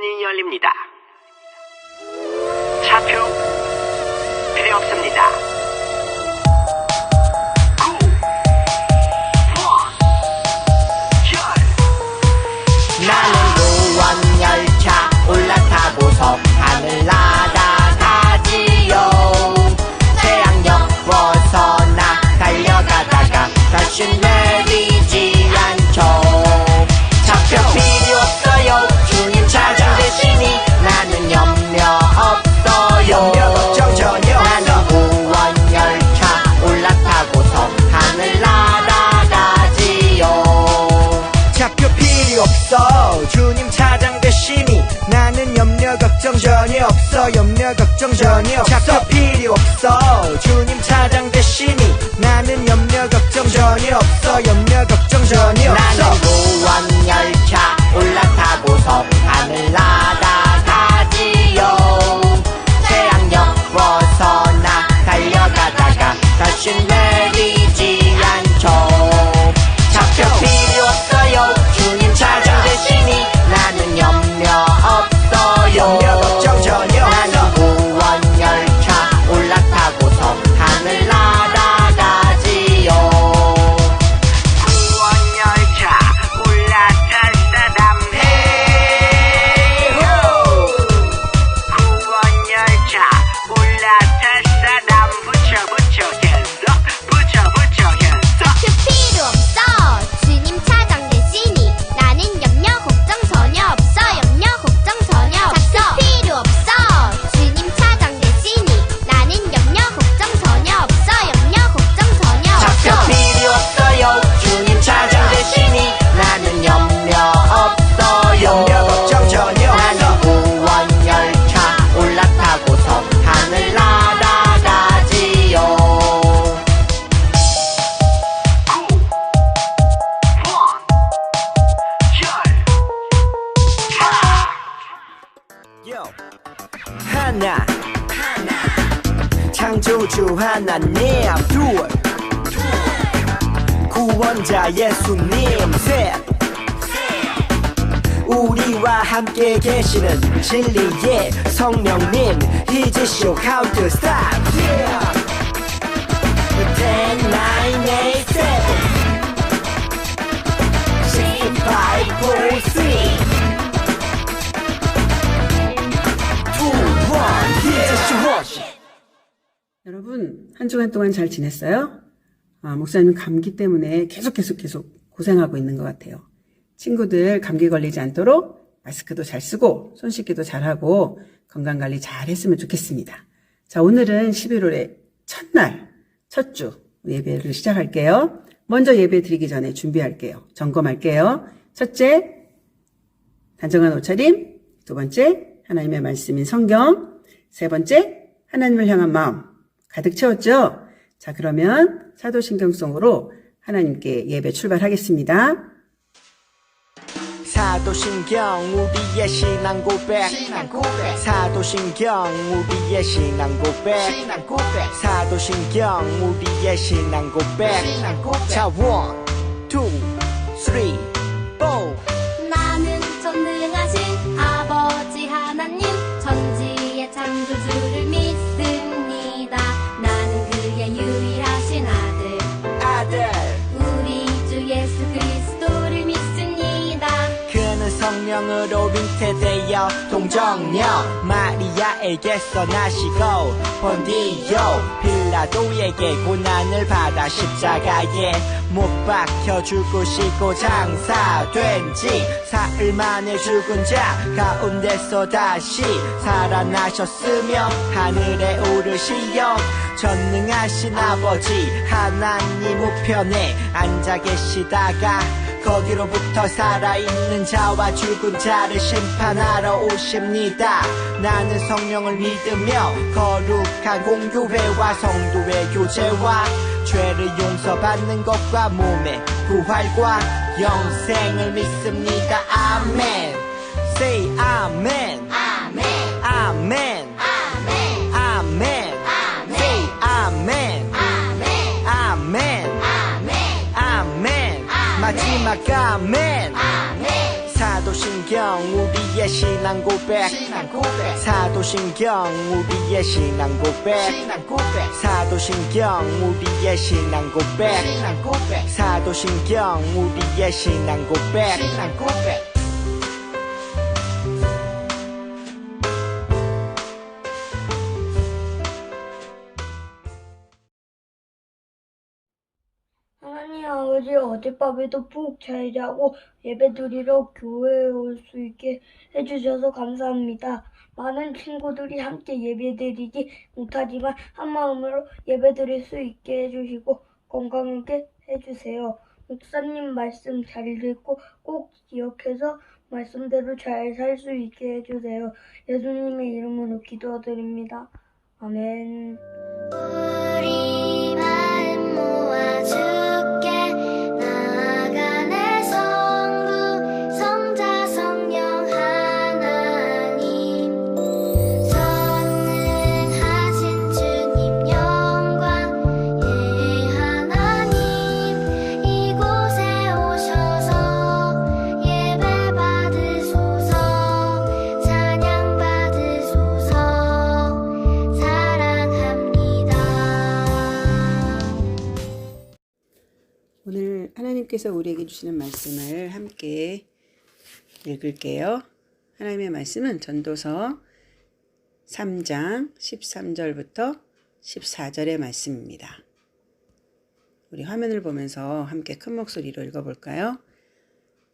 문이 열립니다. 차표 필요 없습니다. 9, 1, 열. 나는 무한열차 올라타고서 하늘 날아가지요. 태양역 벗어나 달려가다가 다시 내리지 않죠. 차표 필요 없어요. 주님 찾은 대신이 나는 염려 없어요. 염려 걱정 전혀 나는 무한열차 올라타고서 하늘 날아가지요. 차표 필요 없어. 주님 차장 대신이 나는 염려 걱정 전혀 없어. 염려 걱정 전혀 없어. 차표 필요 없어. 주님 차장 대신이 나는 염려 걱정 전혀 없어. 염려 걱정 전혀 나는 없어. 무한열차 올라타고서 하늘 날아가지요. 태양역 벗어나 달려가다가 다시 내리지 않죠. 차표 필요 없어요. 주님 찾은 대신이 나는 염려 없어요. 염려 걱정 전혀 나는 없어. 무한열차 올라타고서 하늘 날아가지요. 무한열차 올라탈 사람 무한열차 올라탈 사람 붙여 계속 붙여 계속. 차표 필요 없어. 주님 차장 대신이 나는 염려 걱정 전혀 없어. 염려 걱정 전혀 없어. 차표 필요 없어. 주님 차장 대신이 나는 염려 걱정 전혀 없어. 염려 걱정 전혀 차표 없어. 필요 없어요. 주님 찾은 대신이 나는 염려 없어요. 염려 걱정 전혀 나는 없어. 무한열차 올라타고서 하늘 날아가지요. 9, 1, 열. 하나 창조주 하나님, 둘 구원자 예수님, 셋 우리와 함께 계시는 진리의 성령님. He's a show how to stop. Yeah. 10, 9, 8, 7 6, 5, 4, 3 2, 1 He's a show. 여러분, 한 주간 동안 잘 지냈어요? 목사님 감기 때문에 계속 고생하고 있는 것 같아요. 친구들 감기 걸리지 않도록 마스크도 잘 쓰고 손 씻기도 잘하고 건강관리 잘 했으면 좋겠습니다. 자, 오늘은 11월의 첫날, 첫 주 예배를 시작할게요. 먼저 예배 드리기 전에 준비할게요. 점검할게요. 첫째, 단정한 옷차림. 두 번째, 하나님의 말씀인 성경. 세 번째, 하나님을 향한 마음. 가득 채웠죠? 자, 그러면 사도신경송으로 하나님께 예배 출발하겠습니다. 사도신경 우리의 신앙 고백. 사도신경 우리의 신앙 고백. 사도신경 우리의 신앙 고백. 자, 1, 2, 3, 4. 나는 전능하신 아버지 하나님 천지의 창조주를 믿습니다. 나는 그의 유일하신 아들 우리 주 예수 그리스도를 믿습니다. 그는 성령으로 잉태되어 동정녀 마리아에게서 나시고 본디오 빌라도에게 고난을 받아 십자가에 못 박혀 죽으시고 장사된 지 사흘 만에 죽은 자 가운데서 다시 살아나셨으며 하늘에 오르시어 전능하신 아버지 하나님 우편에 앉아 계시다가 거기로부터 살아있는 자와 죽은 자를 심판하러 오십니다. 나는 성령을 믿으며 거룩한 공교회와 성도의 교제와 죄를 용서받는 것과 몸의 부활과 영생을 믿습니다. 아멘. Say 아멘. 아멘. 아멘. 아멘. 아멘. Say 아멘. 아멘. 아멘. 아멘. 아멘. 마지막 아멘. 아멘. 사도신경 사도신경 우리의 신앙 고백 사도신경 우리의 신앙 고백 사도신경 우리의 신앙 고백 사도신경 우리의 신앙 고백 하나님 아버지, 어젯밤에도 푹 잘 자고 예배드리러 교회에 올 수 있게 해주셔서 감사합니다. 많은 친구들이 함께 예배드리지 못하지만 한마음으로 예배드릴 수 있게 해주시고 건강하게 해주세요. 목사님 말씀 잘 듣고 꼭 기억해서 말씀대로 잘 살 수 있게 해주세요. 예수님의 이름으로 기도드립니다. 아멘. 우리 마음 모아 주께 나아가네. 성부 성자 성령 하나님 전능하신 주님 영광 예 하나님 이곳에 오셔서 예배 받으소서 찬양 받으소서 사랑합니다. 오늘 하나님께서 우리에게 주시는 말씀을 함께 읽을게요. 하나님의 말씀은 전도서 3장 13절부터 14절의 말씀입니다. 우리 화면을 보면서 함께 큰 목소리로 읽어볼까요?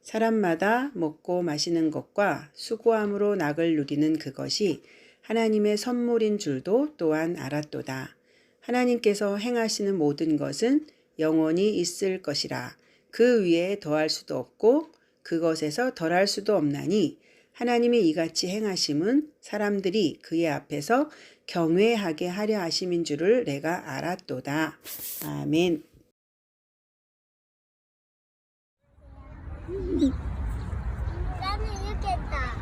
사람마다 먹고 마시는 것과 수고함으로 낙을 누리는 그것이 하나님의 선물인 줄도 또한 알았도다. 하나님께서 행하시는 모든 것은 영원히 있을 것이라. 그 위에 더할 수도 없고 그것에서 덜할 수도 없나니 하나님이 이같이 행하심은 사람들이 그의 앞에서 경외하게 하려 하심인 줄을 내가 알았도다. 아멘. 나는 이렇게 했다.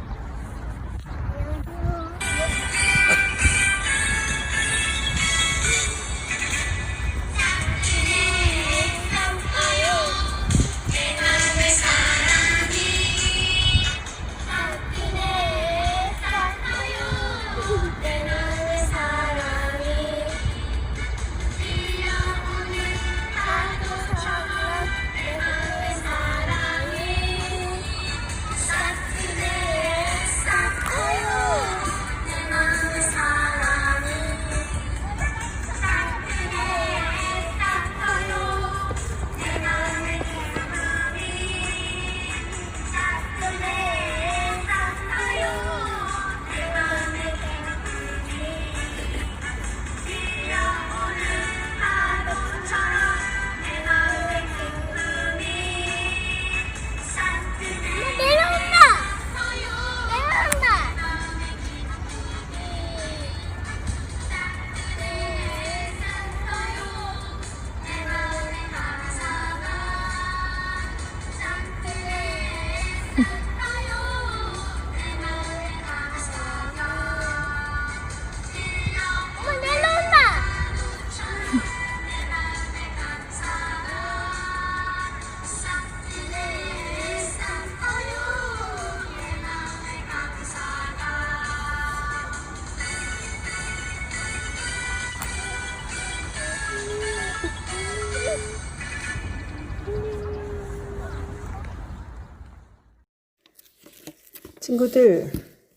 친구들,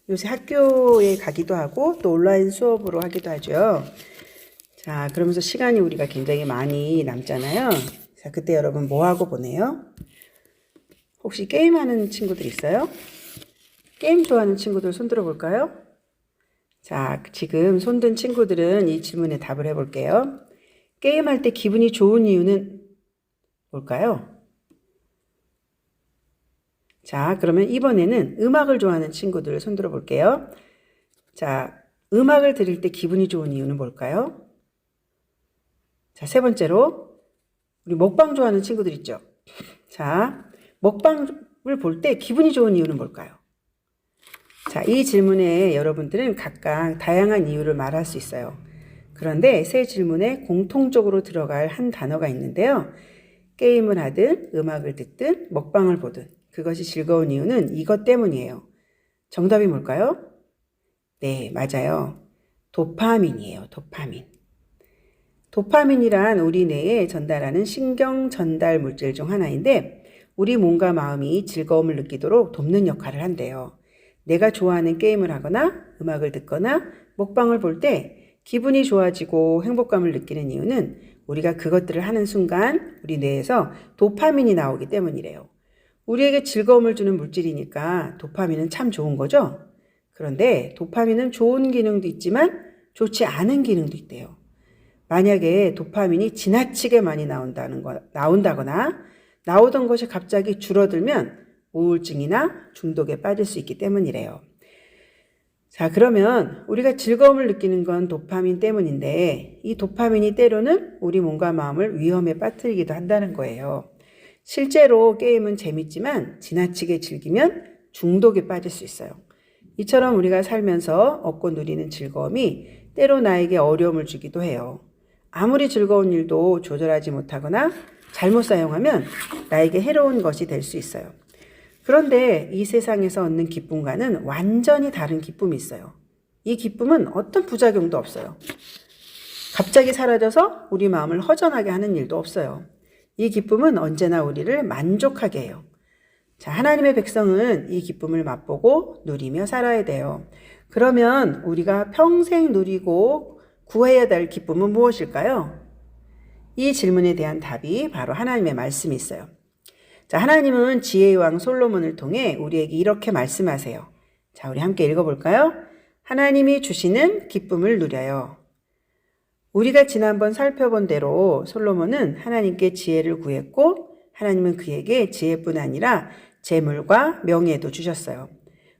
요새 학교에 가기도 하고 또 온라인 수업으로 하기도 하죠. 자, 그러면서 시간이 우리가 굉장히 많이 남잖아요. 자, 그때 여러분 뭐 하고 보내요? 혹시 게임하는 친구들 있어요? 게임 좋아하는 친구들 손들어 볼까요? 자, 지금 손든 친구들은 이 질문에 답을 해볼게요. 게임할 때 기분이 좋은 이유는 뭘까요? 자, 그러면 이번에는 음악을 좋아하는 친구들 손들어 볼게요. 자, 음악을 들을 때 기분이 좋은 이유는 뭘까요? 자, 세 번째로 우리 먹방 좋아하는 친구들 있죠? 자, 먹방을 볼 때 기분이 좋은 이유는 뭘까요? 자, 이 질문에 여러분들은 각각 다양한 이유를 말할 수 있어요. 그런데 세 질문에 공통적으로 들어갈 한 단어가 있는데요. 게임을 하든 음악을 듣든 먹방을 보든 그것이 즐거운 이유는 이것 때문이에요. 정답이 뭘까요? 네, 맞아요. 도파민이에요. 도파민. 도파민이란 우리 뇌에 전달하는 신경 전달 물질 중 하나인데 우리 몸과 마음이 즐거움을 느끼도록 돕는 역할을 한대요. 내가 좋아하는 게임을 하거나 음악을 듣거나 먹방을 볼 때 기분이 좋아지고 행복감을 느끼는 이유는 우리가 그것들을 하는 순간 우리 뇌에서 도파민이 나오기 때문이래요. 우리에게 즐거움을 주는 물질이니까 도파민은 참 좋은 거죠? 그런데 도파민은 좋은 기능도 있지만 좋지 않은 기능도 있대요. 만약에 도파민이 지나치게 많이 나온다거나 나오던 것이 갑자기 줄어들면 우울증이나 중독에 빠질 수 있기 때문이래요. 자, 그러면 우리가 즐거움을 느끼는 건 도파민 때문인데 이 도파민이 때로는 우리 몸과 마음을 위험에 빠뜨리기도 한다는 거예요. 실제로 게임은 재밌지만 지나치게 즐기면 중독에 빠질 수 있어요. 이처럼 우리가 살면서 얻고 누리는 즐거움이 때로 나에게 어려움을 주기도 해요. 아무리 즐거운 일도 조절하지 못하거나 잘못 사용하면 나에게 해로운 것이 될 수 있어요. 그런데 이 세상에서 얻는 기쁨과는 완전히 다른 기쁨이 있어요. 이 기쁨은 어떤 부작용도 없어요. 갑자기 사라져서 우리 마음을 허전하게 하는 일도 없어요. 이 기쁨은 언제나 우리를 만족하게 해요. 자, 하나님의 백성은 이 기쁨을 맛보고 누리며 살아야 돼요. 그러면 우리가 평생 누리고 구해야 될 기쁨은 무엇일까요? 이 질문에 대한 답이 바로 하나님의 말씀이 있어요. 자, 하나님은 지혜의 왕 솔로몬을 통해 우리에게 이렇게 말씀하세요. 자, 우리 함께 읽어볼까요? 하나님이 주시는 기쁨을 누려요. 우리가 지난번 살펴본 대로 솔로몬은 하나님께 지혜를 구했고 하나님은 그에게 지혜뿐 아니라 재물과 명예도 주셨어요.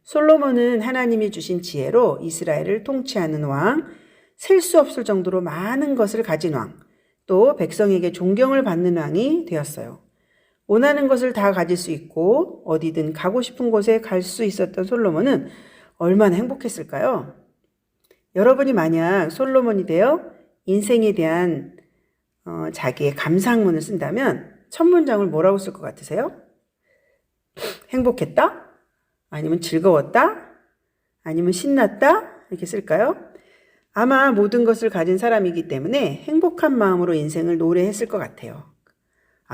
솔로몬은 하나님이 주신 지혜로 이스라엘을 통치하는 왕, 셀 수 없을 정도로 많은 것을 가진 왕, 또 백성에게 존경을 받는 왕이 되었어요. 원하는 것을 다 가질 수 있고 어디든 가고 싶은 곳에 갈 수 있었던 솔로몬은 얼마나 행복했을까요? 여러분이 만약 솔로몬이 되어 인생에 대한 자기의 감상문을 쓴다면 첫 문장을 뭐라고 쓸 것 같으세요? 행복했다? 아니면 즐거웠다? 아니면 신났다? 이렇게 쓸까요? 아마 모든 것을 가진 사람이기 때문에 행복한 마음으로 인생을 노래했을 것 같아요.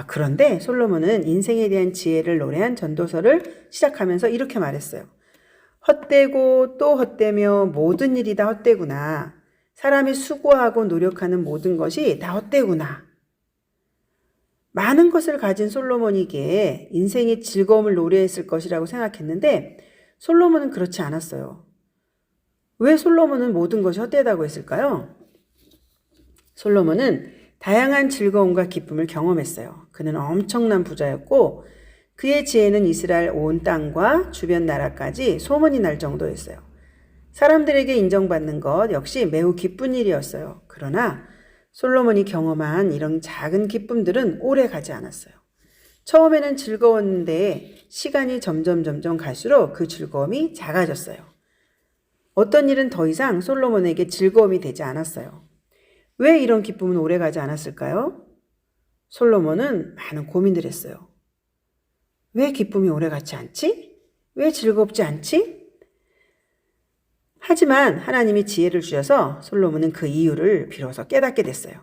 그런데 솔로몬은 인생에 대한 지혜를 노래한 전도서를 시작하면서 이렇게 말했어요. 헛되고 또 헛되며 모든 일이 다 헛되구나. 사람이 수고하고 노력하는 모든 것이 다 헛되구나. 많은 것을 가진 솔로몬이기에 인생의 즐거움을 노래했을 것이라고 생각했는데 솔로몬은 그렇지 않았어요. 왜 솔로몬은 모든 것이 헛되다고 했을까요? 솔로몬은 다양한 즐거움과 기쁨을 경험했어요. 그는 엄청난 부자였고 그의 지혜는 이스라엘 온 땅과 주변 나라까지 소문이 날 정도였어요. 사람들에게 인정받는 것 역시 매우 기쁜 일이었어요. 그러나 솔로몬이 경험한 이런 작은 기쁨들은 오래 가지 않았어요. 처음에는 즐거웠는데 시간이 점점 갈수록 그 즐거움이 작아졌어요. 어떤 일은 더 이상 솔로몬에게 즐거움이 되지 않았어요. 왜 이런 기쁨은 오래 가지 않았을까요? 솔로몬은 많은 고민을 했어요. 왜 기쁨이 오래 가지 않지? 왜 즐겁지 않지? 하지만 하나님이 지혜를 주셔서 솔로몬은 그 이유를 비로소 깨닫게 됐어요.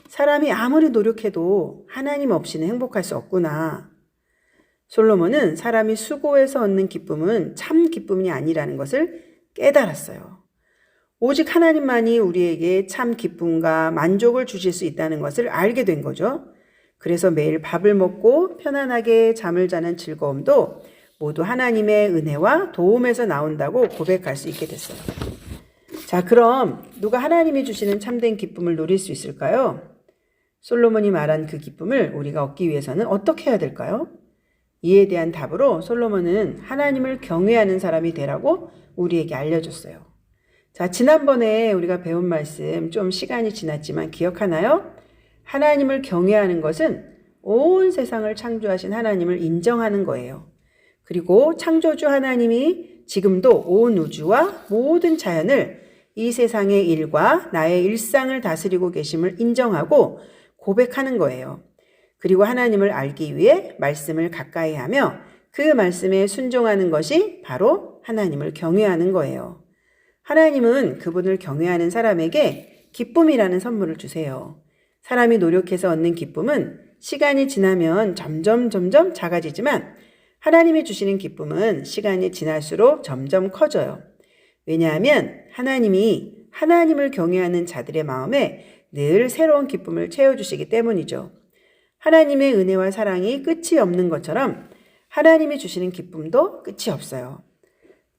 사람이 아무리 노력해도 하나님 없이는 행복할 수 없구나. 솔로몬은 사람이 수고해서 얻는 기쁨은 참 기쁨이 아니라는 것을 깨달았어요. 오직 하나님만이 우리에게 참 기쁨과 만족을 주실 수 있다는 것을 알게 된 거죠. 그래서 매일 밥을 먹고 편안하게 잠을 자는 즐거움도 모두 하나님의 은혜와 도움에서 나온다고 고백할 수 있게 됐어요. 자, 그럼 누가 하나님이 주시는 참된 기쁨을 누릴 수 있을까요? 솔로몬이 말한 그 기쁨을 우리가 얻기 위해서는 어떻게 해야 될까요? 이에 대한 답으로 솔로몬은 하나님을 경외하는 사람이 되라고 우리에게 알려줬어요. 자, 지난번에 우리가 배운 말씀 좀 시간이 지났지만 기억하나요? 하나님을 경외하는 것은 온 세상을 창조하신 하나님을 인정하는 거예요. 그리고 창조주 하나님이 지금도 온 우주와 모든 자연을 이 세상의 일과 나의 일상을 다스리고 계심을 인정하고 고백하는 거예요. 그리고 하나님을 알기 위해 말씀을 가까이 하며 그 말씀에 순종하는 것이 바로 하나님을 경외하는 거예요. 하나님은 그분을 경외하는 사람에게 기쁨이라는 선물을 주세요. 사람이 노력해서 얻는 기쁨은 시간이 지나면 점점 작아지지만 하나님이 주시는 기쁨은 시간이 지날수록 점점 커져요. 왜냐하면 하나님이 하나님을 경외하는 자들의 마음에 늘 새로운 기쁨을 채워주시기 때문이죠. 하나님의 은혜와 사랑이 끝이 없는 것처럼 하나님이 주시는 기쁨도 끝이 없어요.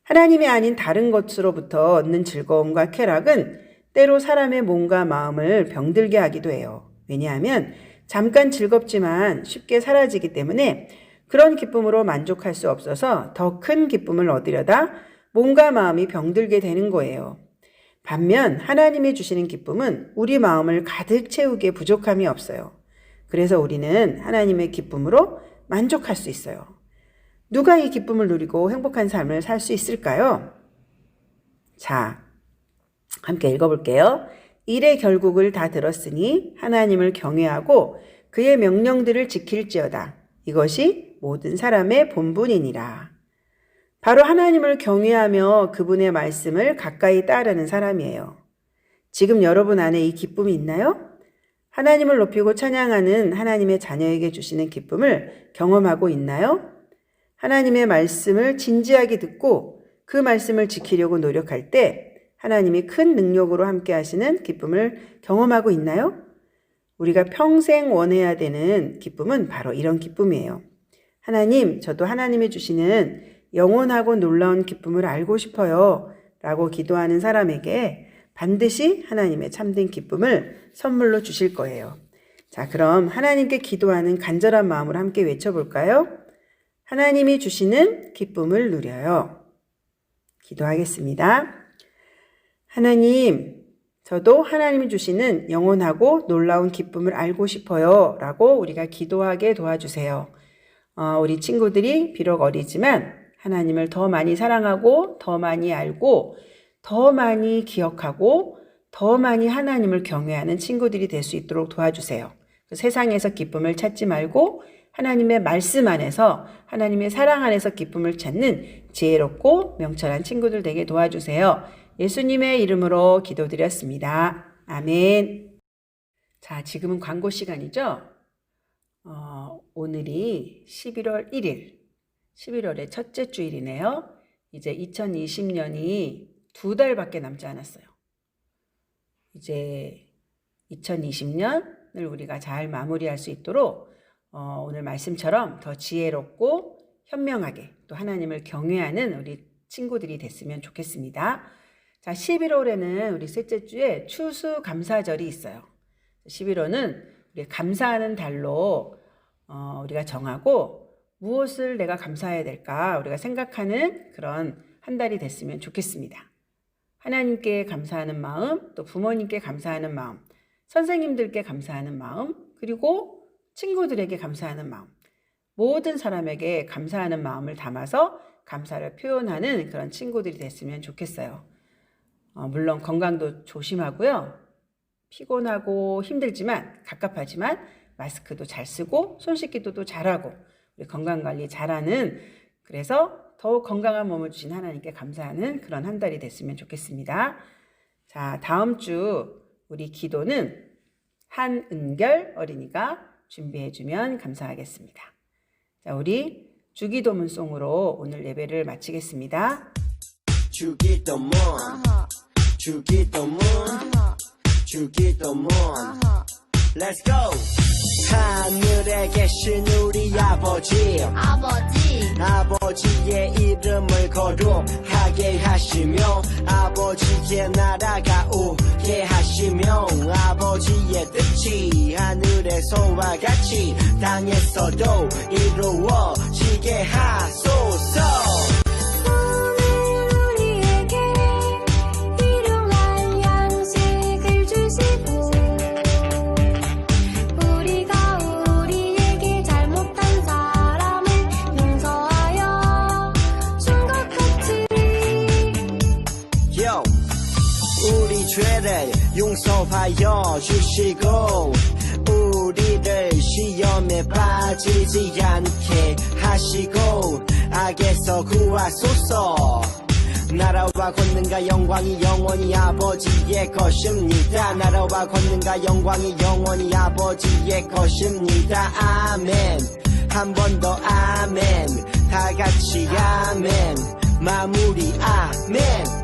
하나님이 아닌 다른 것으로부터 얻는 즐거움과 쾌락은 때로 사람의 몸과 마음을 병들게 하기도 해요. 왜냐하면 잠깐 즐겁지만 쉽게 사라지기 때문에 그런 기쁨으로 만족할 수 없어서 더 큰 기쁨을 얻으려다 몸과 마음이 병들게 되는 거예요. 반면 하나님이 주시는 기쁨은 우리 마음을 가득 채우기에 부족함이 없어요. 그래서 우리는 하나님의 기쁨으로 만족할 수 있어요. 누가 이 기쁨을 누리고 행복한 삶을 살 수 있을까요? 자, 함께 읽어볼게요. 일의 결국을 다 들었으니 하나님을 경외하고 그의 명령들을 지킬지어다. 이것이 모든 사람의 본분이니라. 바로 하나님을 경외하며 그분의 말씀을 가까이 따르는 사람이에요. 지금 여러분 안에 이 기쁨이 있나요? 하나님을 높이고 찬양하는 하나님의 자녀에게 주시는 기쁨을 경험하고 있나요? 하나님의 말씀을 진지하게 듣고 그 말씀을 지키려고 노력할 때 하나님이 큰 능력으로 함께 하시는 기쁨을 경험하고 있나요? 우리가 평생 원해야 되는 기쁨은 바로 이런 기쁨이에요. 하나님, 저도 하나님이 주시는 영원하고 놀라운 기쁨을 알고 싶어요 라고 기도하는 사람에게 반드시 하나님의 참된 기쁨을 선물로 주실 거예요. 자, 그럼 하나님께 기도하는 간절한 마음으로 함께 외쳐볼까요? 하나님이 주시는 기쁨을 누려요. 기도하겠습니다. 하나님, 저도 하나님이 주시는 영원하고 놀라운 기쁨을 알고 싶어요 라고 우리가 기도하게 도와주세요. 우리 친구들이 비록 어리지만 하나님을 더 많이 사랑하고 더 많이 알고 더 많이 기억하고 더 많이 하나님을 경외하는 친구들이 될 수 있도록 도와주세요. 세상에서 기쁨을 찾지 말고 하나님의 말씀 안에서 하나님의 사랑 안에서 기쁨을 찾는 지혜롭고 명철한 친구들 되게 도와주세요. 예수님의 이름으로 기도드렸습니다. 아멘. 자, 지금은 광고 시간이죠? 오늘이 11월 1일, 11월의 첫째 주일이네요. 이제 2020년이 2달밖에 남지 않았어요. 이제 2020년을 우리가 잘 마무리할 수 있도록 오늘 말씀처럼 더 지혜롭고 현명하게 또 하나님을 경외하는 우리 친구들이 됐으면 좋겠습니다. 자, 11월에는 우리 셋째 주에 추수감사절이 있어요. 11월은 우리 감사하는 달로 우리가 정하고 무엇을 내가 감사해야 될까 우리가 생각하는 그런 한 달이 됐으면 좋겠습니다. 하나님께 감사하는 마음, 또 부모님께 감사하는 마음, 선생님들께 감사하는 마음, 그리고 친구들에게 감사하는 마음, 모든 사람에게 감사하는 마음을 담아서 감사를 표현하는 그런 친구들이 됐으면 좋겠어요. 물론 건강도 조심하고요. 피곤하고 힘들지만 갑갑하지만 마스크도 잘 쓰고 손 씻기도 또 잘하고 우리 건강관리 잘하는, 그래서 더욱 건강한 몸을 주신 하나님께 감사하는 그런 한 달이 됐으면 좋겠습니다. 자, 다음 주 우리 기도는 한은결 어린이가 준비해주면 감사하겠습니다. 자, 우리 주기도문송으로 오늘 예배를 마치겠습니다. 주기도문, 주기도문, 주기도문. Let's go. 하늘에 계신 우리 아버지, 아버지의 이름을 거룩하게 하시며 아버지의 나라가 오게 하시며 아버지의 뜻이 하늘에서와 같이 땅에서도 이루어지게 하소서. 우리 죄를 용서하여 주시고 우리를 시험에 빠지지 않게 하시고 악에서 구하소서. 나라와 권능과 영광이 영원히 아버지의 것입니다. 나라와 권능과 영광이 영원히 아버지의 것입니다. 아멘. 한 번 더 아멘. 다 같이 아멘. 마무리 아멘.